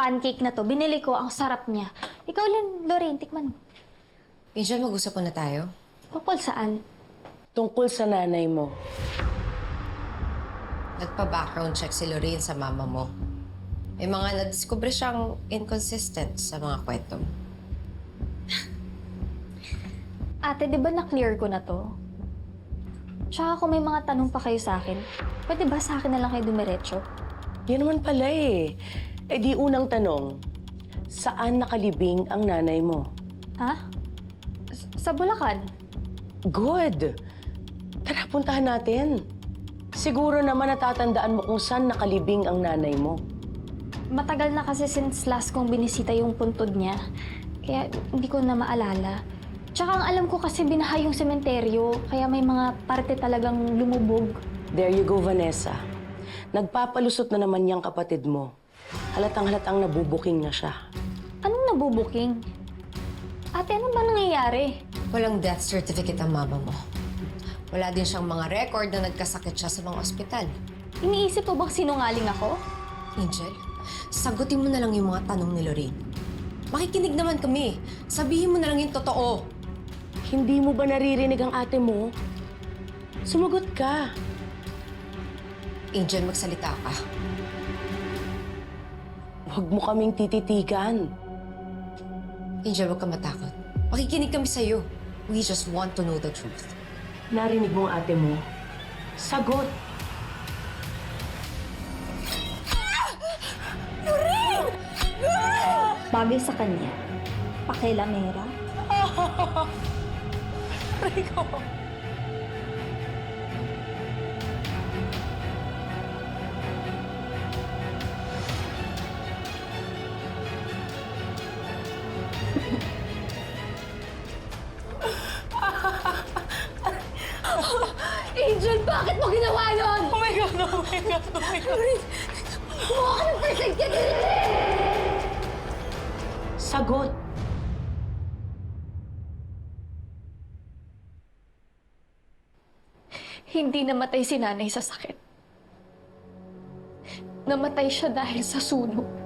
pancake na to, binili ko, ang sarap niya. Ikaw lang, Lorraine, tikman mo. Angel, mag-usap na tayo. Tungkol saan? Tungkol sa nanay mo. Nagpa-background check si Lorraine sa mama mo. May mga nadiskubre siyang inconsistent sa mga kwento mo. Ate, di ba na-clear ko na to? Tsaka kung may mga tanong pa kayo sa akin, pwede ba sa akin na lang kayo dumiretso? Yan naman pala eh. Eh di unang tanong, saan nakalibing ang nanay mo? Ha? Sa Bulacan? Good! Tara, puntahan natin. Siguro naman natatandaan mo kung saan nakalibing ang nanay mo. Matagal na kasi since last kong binisita yung puntod niya. Kaya hindi ko na maalala. Tsaka ang alam ko kasi binaha yung sementeryo, kaya may mga parte talagang lumubog. There you go, Vanessa. Nagpapalusot na naman niyang kapatid mo. Halatang-halatang nabubuking na siya. Anong nabubuking? Ate, ano ba nangyayari? Walang death certificate ang mama mo. Wala din siyang mga record na nagkasakit siya sa mga ospital. Iniisip mo bang sinungaling ako? Angel, sagutin mo na lang yung mga tanong ni Lorraine. Makikinig naman kami. Sabihin mo na lang yung totoo. Hindi mo ba naririnig ang ate mo? Sumagot ka. Angel, magsalita ka. Huwag mo kaming tititigan. Angel, huwag ka matakot. Makikinig kami sa'yo. We just want to know the truth. Narinig mo ang ate mo? Sagot! Bagay sa kanya. Pakilamera. Rico! Angel, bakit mo ginawa yun? Oh my God! Oh my God! Oh my God! Kumuha ka ng first aid kit! Sagot! Hindi namatay si nanay sa sakit. Namatay siya dahil sa sunog.